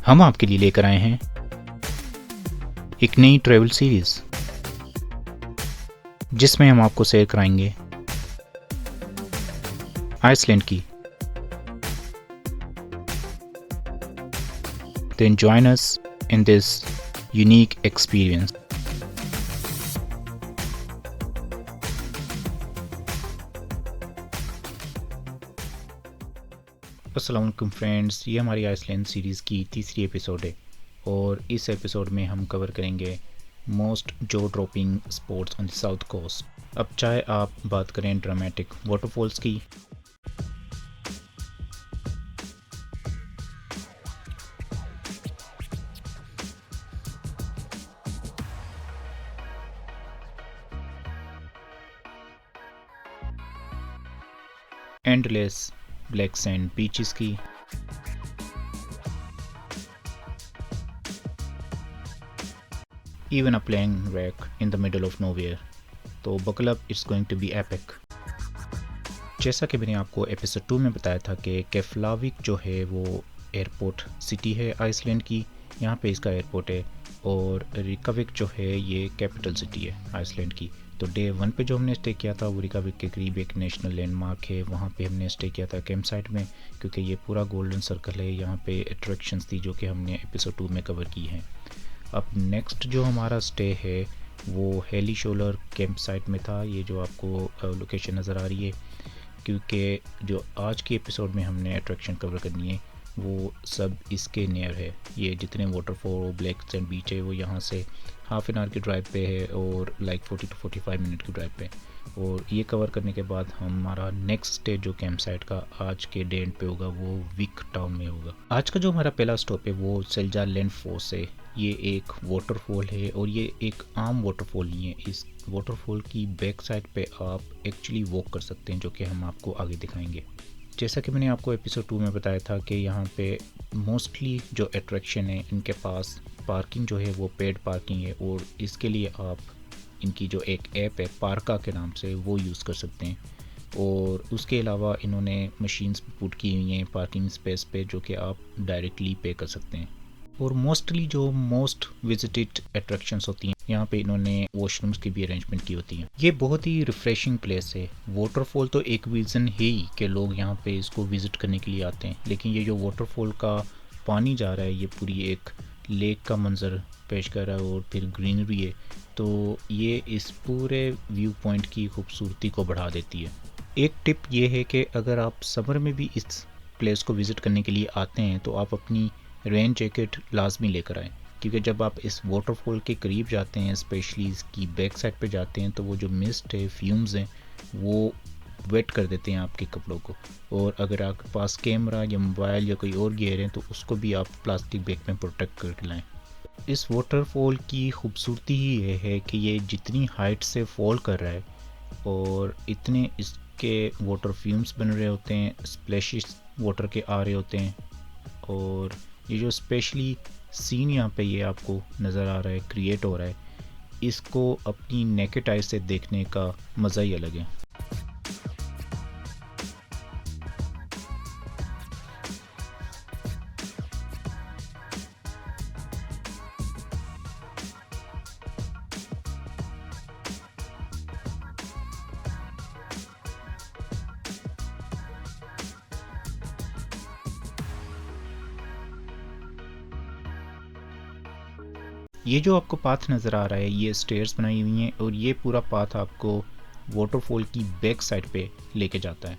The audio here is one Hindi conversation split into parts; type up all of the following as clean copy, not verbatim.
हम आपके लिए लेकर आए हैं एक नई ट्रैवल सीरीज जिसमें हम आपको शेयर कराएंगे आइसलैंड की। Then join us in this unique experience. अस्सलाम वालेकुम फ्रेंड्स, ये हमारी आइसलैंड सीरीज़ की तीसरी एपिसोड है और इस एपिसोड में हम कवर करेंगे most jaw dropping spots on the south coast. अब चाहे आप बात करें ड्रामेटिक वाटरफॉल्स की, एंडलेस ब्लैक सैंड बीचेस की, even a plane wreck in the middle of nowhere, तो buckle up, it's going to be epic। जैसा कि मैंने आपको एपिसोड 2 में बताया था कि केफ्लाविक जो है वो एयरपोर्ट सिटी है आइसलैंड की, यहाँ पे इसका एयरपोर्ट है, और रिकाविक जो है ये कैपिटल सिटी है आइसलैंड की। तो डे 1 पे जो हमने स्टे किया था वो रिकाविक के करीब एक नेशनल लैंडमार्क है, वहाँ पे हमने स्टे किया था कैंप साइट में, क्योंकि ये पूरा गोल्डन सर्कल है, यहाँ पे अट्रैक्शंस थी जो कि हमने एपिसोड 2 में कवर की हैं। अब नेक्स्ट जो हमारा स्टे है वो हेली शोलर कैंप साइट में था, ये जो आपको लोकेशन नज़र आ रही है, क्योंकि जो आज की एपिसोड में हमने अट्रैक्शन कवर करनी है वो सब इसके नियर है। ये जितने वाटरफॉल ब्लैक सैंड बीच है वो यहाँ से हाफ एन आवर की ड्राइव पे है और लाइक 40 to 45 मिनट की ड्राइव पे। और ये कवर करने के बाद हमारा नेक्स्ट स्टे जो कैंप साइट का आज के डे एंड पे होगा वो विक टाउन में होगा। आज का जो हमारा पहला स्टॉप है वो सेल्जा लैंड फोर्स है। ये एक वाटरफॉल है और ये एक आम वाटरफॉल नहीं है। इस वाटरफॉल की बैक साइड पे आप एक्चुअली वॉक कर सकते हैं, जो कि हम आपको आगे दिखाएंगे। जैसा कि मैंने आपको एपिसोड 2 में बताया था कि यहाँ पे मोस्टली जो अट्रैक्शन है इनके पास पार्किंग जो है वो पेड पार्किंग है, और इसके लिए आप इनकी जो एक ऐप है पार्का के नाम से वो यूज़ कर सकते हैं। और उसके अलावा इन्होंने मशीन्स पुट की हुई हैं पार्किंग स्पेस पे जो कि आप डायरेक्टली पे कर सकते हैं। और मोस्टली जो मोस्ट विजिटेड अट्रैक्शंस होती हैं यहाँ पे इन्होंने वॉशरूम्स की भी अरेंजमेंट की होती हैं। ये बहुत ही रिफ़्रेशिंग प्लेस है। वाटरफॉल तो एक रीज़न है ही कि लोग यहाँ पे इसको विज़िट करने के लिए आते हैं, लेकिन ये जो वाटरफॉल का पानी जा रहा है ये पूरी एक लेक का मंजर पेश कर रहा है और फिर ग्रीनरी है, तो ये इस पूरे व्यू पॉइंट की खूबसूरती को बढ़ा देती है। एक टिप ये है कि अगर आप समर में भी इस प्लेस को विज़िट करने के लिए आते हैं तो आप अपनी रेन जैकेट लाजमी लेकर आएँ, क्योंकि जब आप इस वाटरफॉल के करीब जाते हैं, स्पेशली इसकी बैक साइड पे जाते हैं, तो वो जो मिस्ट है, फ्यूम्स हैं, वो वेट कर देते हैं आपके कपड़ों को। और अगर आपके पास कैमरा या मोबाइल या कोई और गियर है तो उसको भी आप प्लास्टिक बैग में प्रोटेक्ट करके लाएँ। इस वाटरफॉल की खूबसूरती ही ये है कि ये जितनी हाइट से फॉल कर रहा है और इतने इसके वाटर फ्यूम्स बन रहे होते हैं, स्प्लैशेस वाटर के आ रहे होते हैं, और ये जो स्पेशली सीन यहाँ पे ये आपको नज़र आ रहा है क्रिएट हो रहा है, इसको अपनी नेकेड आई से देखने का मज़ा ही अलग है। ये जो आपको पाथ नज़र आ रहा है ये स्टेयर्स बनाई हुई हैं और ये पूरा पाथ आपको वाटरफॉल की बैक साइड पे लेके जाता है।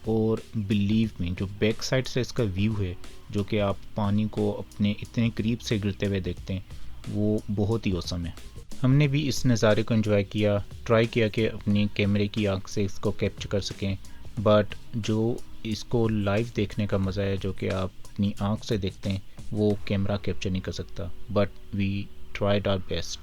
और बिलीव मी, जो बैक साइड से इसका व्यू है, जो कि आप पानी को अपने इतने करीब से गिरते हुए देखते हैं, वो बहुत ही औसम है। हमने भी इस नज़ारे को एंजॉय किया, ट्राई किया कि अपनी कैमरे की आंख से इसको कैप्चर कर सकें, बट जो इसको लाइव देखने का मज़ा है, जो कि आप अपनी आंख से देखते हैं, वो कैमरा कैप्चर नहीं कर सकता। But we tried our best.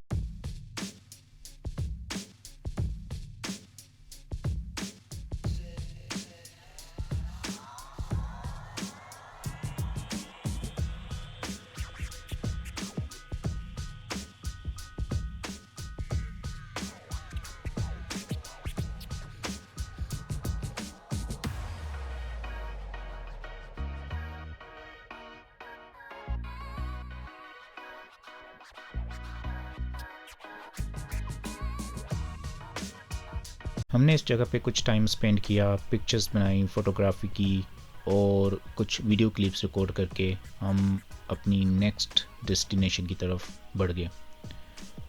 हमने इस जगह पे कुछ टाइम स्पेंड किया, पिक्चर्स बनाई, फ़ोटोग्राफी की और कुछ वीडियो क्लिप्स रिकॉर्ड करके हम अपनी नेक्स्ट डेस्टिनेशन की तरफ बढ़ गए।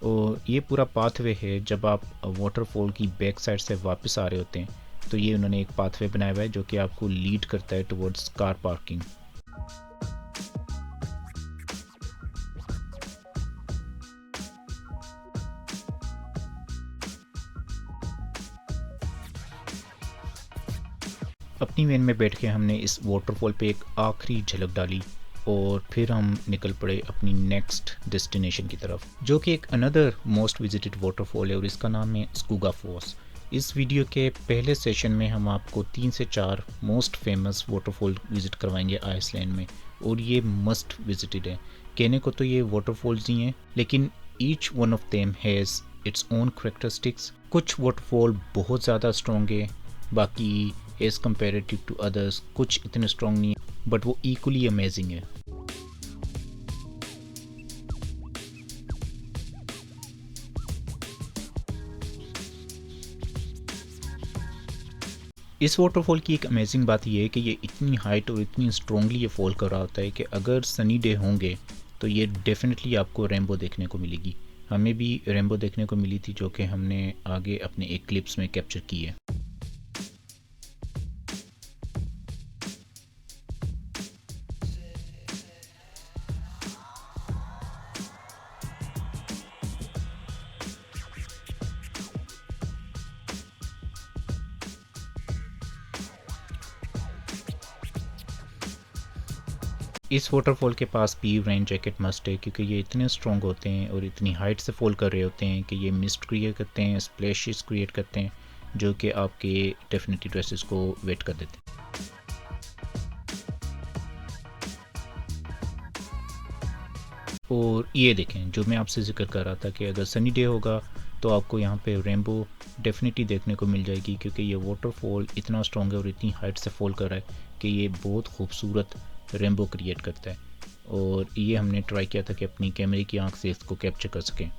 और ये पूरा पाथवे है, जब आप वाटरफॉल की बैक साइड से वापस आ रहे होते हैं तो ये उन्होंने एक पाथवे बनाया हुआ है जो कि आपको लीड करता है टुवर्ड्स कार पार्किंग। अपनी वैन में बैठ के हमने इस वाटरफॉल पे एक आखिरी झलक डाली और फिर हम निकल पड़े अपनी नेक्स्ट डेस्टिनेशन की तरफ, जो कि एक अनदर मोस्ट विजिटेड वाटरफॉल है और इसका नाम है स्कूगा फॉल्स। इस वीडियो के पहले सेशन में हम आपको 3 से 4 मोस्ट फेमस वाटरफॉल विज़िट करवाएंगे आइसलैंड में, और ये मस्ट विजिटेड है। कहने को तो ये वाटरफॉल्स ही हैं, लेकिन each one of them has its own characteristics. कुछ वाटरफॉल बहुत ज़्यादा स्ट्रॉन्ग है, बाकी एज़ कम्पेरेटिव टू अदर्स कुछ इतने स्ट्रॉन्ग नहीं है, बट वो इक्वली अमेजिंग है। इस वाटरफॉल की एक अमेजिंग बात यह है कि ये इतनी हाइट और इतनी स्ट्रॉन्गली ये फॉल कर रहा होता है कि अगर सनी डे होंगे तो ये डेफिनेटली आपको रेनबो देखने को मिलेगी। हमें भी रेनबो देखने को मिली थी, जो कि हमने आगे अपने एक क्लिप्स में कैप्चर की है। इस वाटरफॉल के पास भी रेन जैकेट मस्ट है, क्योंकि ये इतने स्ट्रॉन्ग होते हैं और इतनी हाइट से फॉल कर रहे होते हैं कि ये मिस्ट क्रिएट करते हैं, स्प्लैशेस क्रिएट करते हैं, जो कि आपके डेफिनेटली ड्रेसेस को वेट कर देते हैं। और ये देखें, जो मैं आपसे ज़िक्र कर रहा था कि अगर सनी डे होगा तो आपको यहाँ पे रेनबो डेफिनेटली देखने को मिल जाएगी, क्योंकि ये वाटरफॉल इतना स्ट्रॉन्ग है और इतनी हाइट से फॉल कर रहा है कि ये बहुत खूबसूरत रेनबो क्रिएट करता है। और ये हमने ट्राई किया था कि अपनी कैमरे की आंख से इसको कैप्चर कर सकें।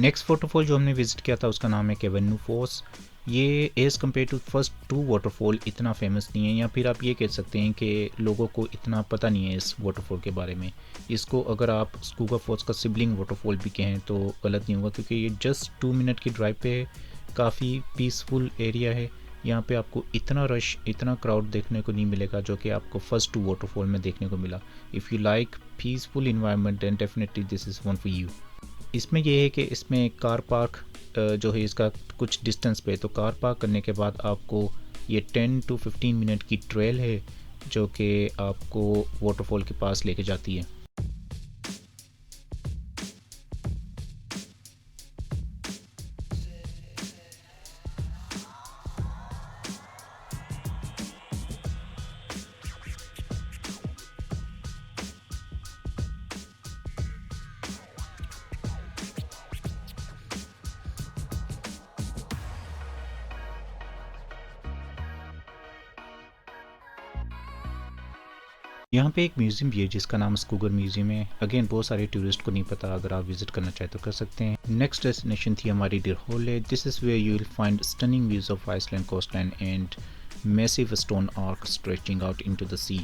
नेक्स्ट वाटरफॉल जो हमने विज़िट किया था उसका नाम है केवन्नू फॉल्स। ये as compared to first 2 waterfall इतना फेमस नहीं है, या फिर आप ये कह सकते हैं कि लोगों को इतना पता नहीं है इस वाटरफॉल के बारे में। इसको अगर आप स्कूगा फॉल्स का सिबलिंग वाटरफॉल भी कहें तो गलत नहीं होगा, क्योंकि ये जस्ट 2 मिनट की ड्राइव पे है। काफ़ी पीसफुल एरिया है। यहाँ पे आपको इतना रश, इतना क्राउड देखने को नहीं मिलेगा जो कि आपको फर्स्ट 2 वाटरफॉल में देखने को मिला। If you like peaceful environment then definitely this is one for you. इसमें यह है कि इसमें कार पार्क जो है इसका कुछ डिस्टेंस पे, तो कार पार्क करने के बाद आपको ये 10 टू 15 मिनट की ट्रेल है जो कि आपको वाटरफॉल के पास लेके जाती है। यहाँ पे एक म्यूज़ियम भी है जिसका नाम स्कूगर म्यूज़ियम है। अगेन बहुत सारे टूरिस्ट को नहीं पता, अगर आप विजिट करना चाहें तो कर सकते हैं। नेक्स्ट डेस्टिनेशन थी हमारी Dyrholaey. This is where you will find stunning views of Iceland coastline and massive stone arch stretching out into the sea.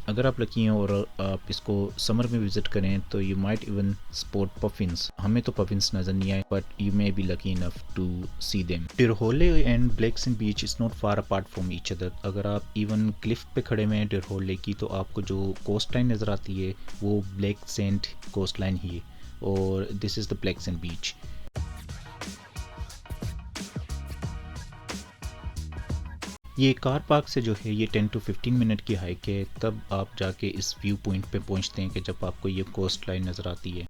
अगर आप लकी हैं और आप इसको समर में विजिट करें तो you might even spot puffins. हमें तो पफिन्स नज़र नहीं आए, but you may be lucky enough to see them. Dyrholaey and black sand beach is not far apart from each other. अगर आप इवन क्लिफ पे खड़े हुए हैं डिरहोले की, तो आपको जो कोस्ट लाइन नज़र आती है वो ब्लैकसेंड कोस्ट लाइन ही है, और दिस इज़ द ब्लैकसेंड बीच। ये कार पार्क से जो है ये 10 टू 15 मिनट की हाइक है, तब आप जाके इस व्यू पॉइंट पे पहुंचते हैं कि जब आपको ये कोस्ट लाइन नज़र आती है।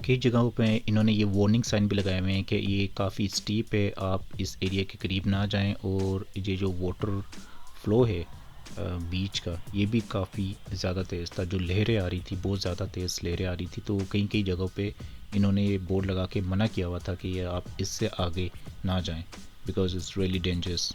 कई जगहों पे इन्होंने ये वार्निंग साइन भी लगाए हुए हैं कि ये काफ़ी स्टीप है, आप इस एरिया के करीब ना जाएं। और ये जो वाटर फ्लो है बीच का, ये भी काफ़ी ज़्यादा तेज़ था। जो लहरें आ रही थी, बहुत ज़्यादा तेज़ लहरें आ रही थी। तो कई कई जगहों पे इन्होंने ये बोर्ड लगा के मना किया हुआ था कि ये आप इससे आगे ना जाएं, बिकॉज इट्स रियली डेंजरस।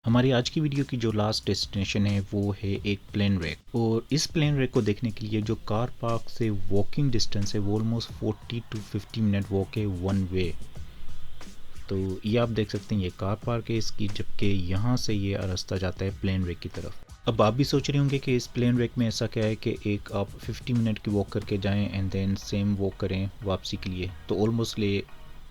हमारी आज की वीडियो की जो लास्ट डेस्टिनेशन है वो है एक प्लेन रैक। और इस प्लेन रैक को देखने के लिए जो कार पार्क से वॉकिंग डिस्टेंस है वो ऑलमोस्ट 40 to 50 मिनट वॉक है वन वे। तो ये आप देख सकते हैं, ये कार पार्क है इसकी, जबकि यहाँ से ये रास्ता जाता है प्लेन रैक की तरफ। अब आप भी सोच रहे होंगे कि इस प्लेन रैक में ऐसा क्या है कि एक आप 50 मिनट की वॉक करके जाएं एंड देन सेम वॉक करें वापसी के लिए, तो ऑलमोस्ट ले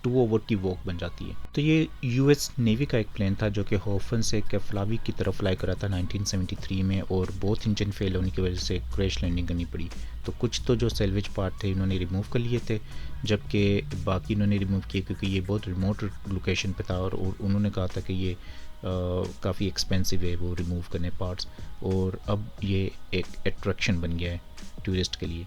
2 आवर की वॉक बन जाती है। तो ये यूएस नेवी का एक प्लेन था जो कि हॉफन से केफ्लाविक की तरफ फ्लाई करा था 1973 में, और बहुत इंजन फेल होने की वजह से क्रैश लैंडिंग करनी पड़ी। तो कुछ तो जो सेल्वेज पार्ट थे इन्होंने रिमूव कर लिए थे, जबकि बाकी इन्होंने रिमूव किए क्योंकि ये बहुत रिमोट लोकेशन पे था और उन्होंने कहा था कि ये काफ़ी एक्सपेंसिव है वो रिमूव करने पार्ट्स। और अब ये एक अट्रैक्शन बन गया है टूरिस्ट के लिए।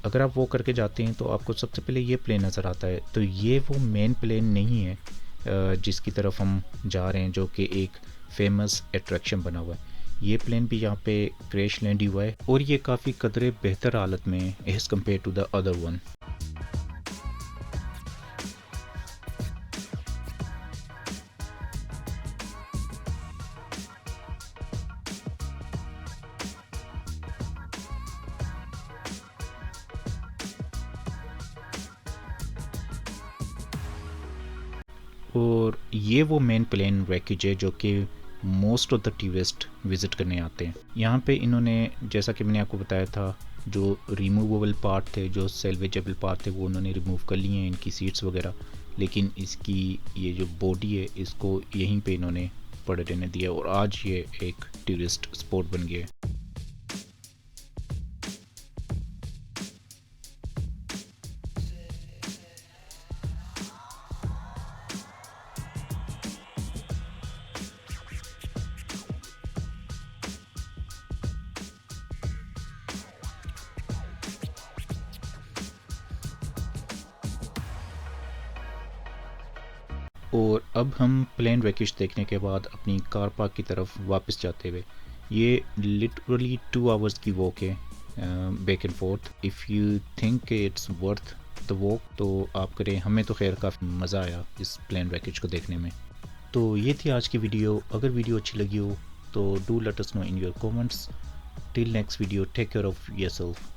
अगर आप वो करके जाते हैं तो आपको सबसे पहले ये प्लेन नज़र आता है। तो ये वो मेन प्लेन नहीं है जिसकी तरफ हम जा रहे हैं, जो कि एक फेमस अट्रैक्शन बना हुआ है। ये प्लेन भी यहाँ पे क्रैश लैंड हुआ है और ये काफ़ी कदरे बेहतर हालत में है as compared to the other one. और ये वो मेन प्लेन रैकेज है जो कि most of the tourist visit करने आते हैं। यहाँ पे इन्होंने, जैसा कि मैंने आपको बताया था, जो रिमूवेबल पार्ट थे, जो सेल्वेजेबल पार्ट थे, वो उन्होंने रिमूव कर लिए हैं, इनकी सीट्स वगैरह। लेकिन इसकी ये जो बॉडी है इसको यहीं पे इन्होंने पड़े रहने दिया और आज ये एक टूरिस्ट स्पॉट बन गया है। और अब हम प्लेन रैकेज देखने के बाद अपनी कार पार्क की तरफ वापस जाते हुए, ये लिटरली 2 आवर्स की वॉक है back and fourth. If you think it's worth the walk तो आप करें। हमें तो खैर काफ़ी मज़ा आया इस प्लेन रैकेज को देखने में। तो ये थी आज की वीडियो। अगर वीडियो अच्छी लगी हो तो do let us know in your comments. Till next video, take care of yourself.